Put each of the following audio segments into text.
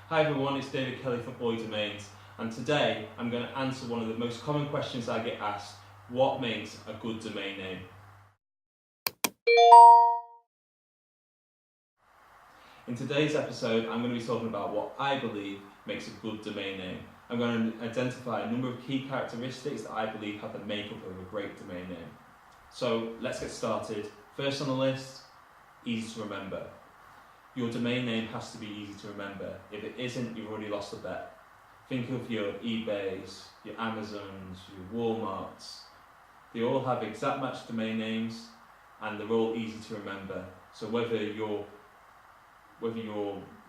Hi everyone, it's David Kelly from oydomains, and today I'm going to answer one of the most common questions I get asked: what makes a good domain name? In today's episode, I'm going to be talking about what I believe makes a good domain name. I'm going to identify a number of key characteristics that I believe have the makeup of a great domain name. So let's get started. First on the list, easy to remember. Your domain name has to be easy to remember. If it isn't, you've already lost the bet. Think of your eBays, your Amazons, your Walmarts. They all have exact match domain names and they're all easy to remember. So whether you're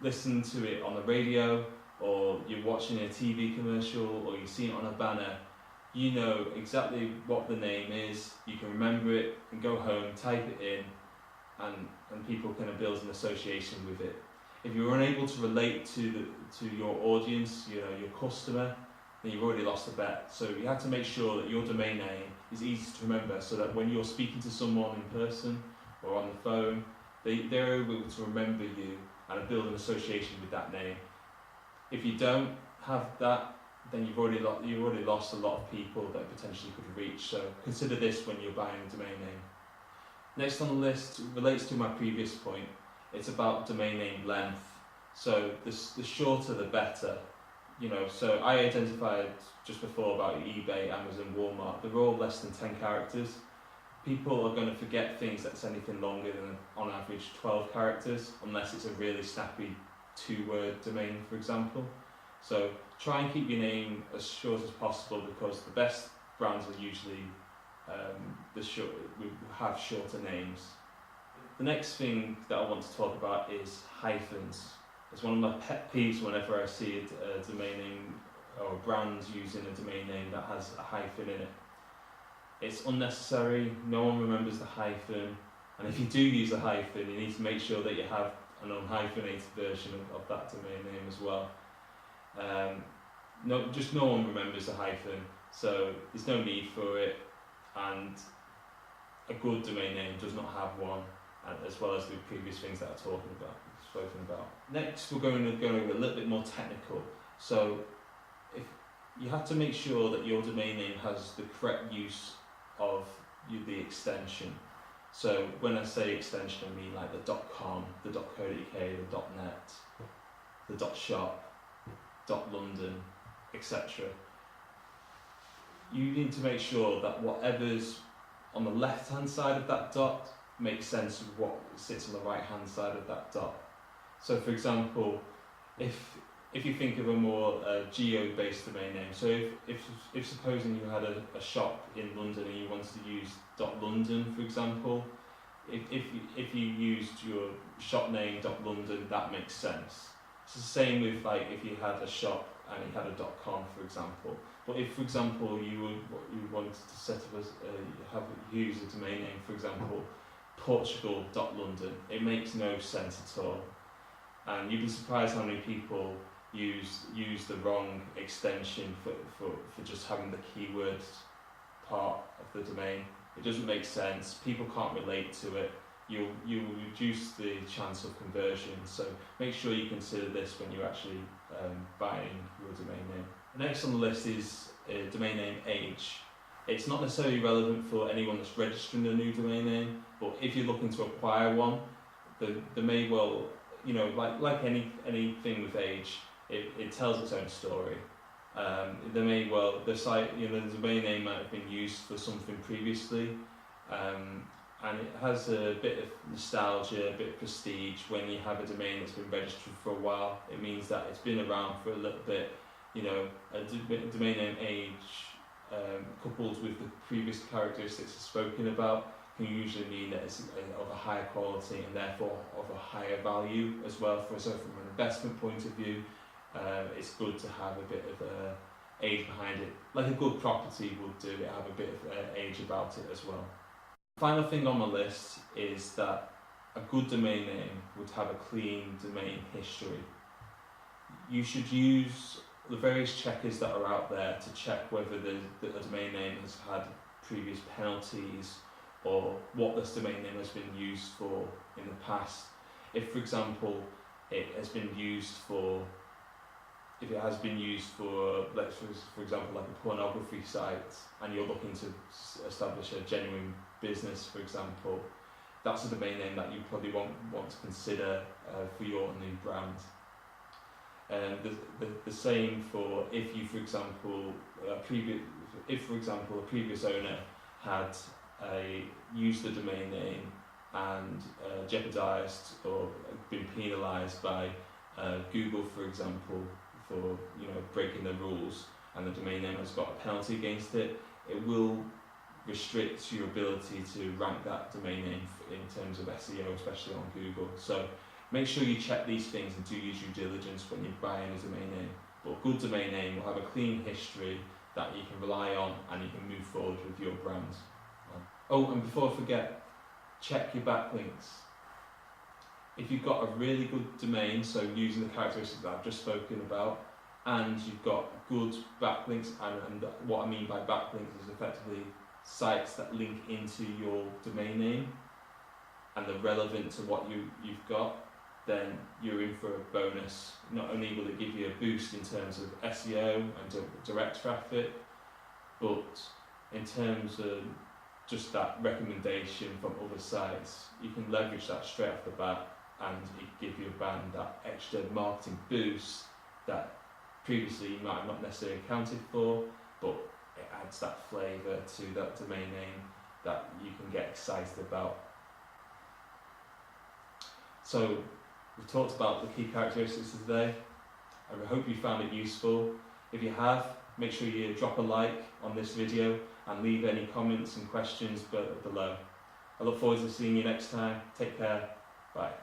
listening to it on the radio, or you're watching a TV commercial, or you see it on a banner, you know exactly what the name is, you can remember it and go home, type it in, and people can build an association with it. If you're unable to relate to your audience, your customer, then you've already lost the bet. So you have to make sure that your domain name is easy to remember, so that when you're speaking to someone in person or on the phone, they're able to remember you and build an association with that name. If you don't have that, then you've already lost a lot of people that potentially could reach. So consider this when you're buying a domain name. Next on the list relates to my previous point. It's about domain name length. So the shorter the better. So I identified just before about eBay, Amazon, Walmart. They're all less than 10 characters. People are going to forget things that's anything longer than, on average, 12 characters, unless it's a really snappy 2-word domain, for example. So try and keep your name as short as possible, because the best brands are usually we have shorter names. The next thing that I want to talk about is hyphens. It's one of my pet peeves whenever I see a domain name or a brand using a domain name that has a hyphen in it. It's unnecessary, no one remembers the hyphen, and if you do use a hyphen, you need to make sure that you have an unhyphenated version of that domain name as well. No one remembers the hyphen, so there's no need for it, and a good domain name does not have one, as well as the previous things that I've spoken about. Next, we're going to go a little bit more technical. So if you have to make sure that your domain name has the correct use of the extension. So when I say extension, I mean like the .com, the .co.uk, the .net, the .shop, .london, etc. You need to make sure that whatever's on the left-hand side of that dot makes sense of what sits on the right-hand side of that dot. So for example, if you think of a more geo-based domain name, so if supposing you had a shop in London and you wanted to use .london, for example, if you used your shop name .london, that makes sense. It's the same with like if you had a shop and you had a .com, for example. But if, for example, you wanted to set up use a domain name, for example, Portugal.London, it makes no sense at all. And you'd be surprised how many people use the wrong extension for just having the keywords part of the domain. It doesn't make sense. People can't relate to it. You'll reduce the chance of conversion. So make sure you consider this when you're actually buying your domain name. Next on the list is domain name age. It's not necessarily relevant for anyone that's registering a new domain name, but if you're looking to acquire one, there may well, like anything with age, it tells its own story. The site, the domain name might have been used for something previously, and it has a bit of nostalgia, a bit of prestige. When you have a domain that's been registered for a while, it means that it's been around for a little bit. A domain name age, coupled with the previous characteristics spoken about, can usually mean that it's of a higher quality and therefore of a higher value as well. So from an investment point of view, it's good to have a bit of age behind it. Like a good property would do, it have a bit of age about it as well. Final thing on my list is that a good domain name would have a clean domain history. You should use the various checkers that are out there to check whether the domain name has had previous penalties, or what this domain name has been used for in the past. If, for example, it has been used for if it has been used for, let's for example, like a pornography site, and you're looking to establish a genuine business, for example, that's a domain name that you probably won't want to consider for your new brand. The same for if you, for example, a previous owner had used the domain name and jeopardised or been penalised by Google, for example, for breaking the rules, and the domain name has got a penalty against it, it will restrict your ability to rank that domain name in terms of SEO, especially on Google. So make sure you check these things and do use due diligence when you're buying a domain name. But a good domain name will have a clean history that you can rely on, and you can move forward with your brand. Oh, and before I forget, check your backlinks. If you've got a really good domain, so using the characteristics that I've just spoken about, and you've got good backlinks, and what I mean by backlinks is effectively sites that link into your domain name and they're relevant to what you've got, then you're in for a bonus. Not only will it give you a boost in terms of SEO and direct traffic, but in terms of just that recommendation from other sites, you can leverage that straight off the bat, and it give your brand that extra marketing boost that previously you might have not necessarily accounted for, but it adds that flavour to that domain name that you can get excited about. So we've talked about the key characteristics today. I hope you found it useful. If you have, make sure you drop a like on this video and leave any comments and questions below. I look forward to seeing you next time. Take care. Bye.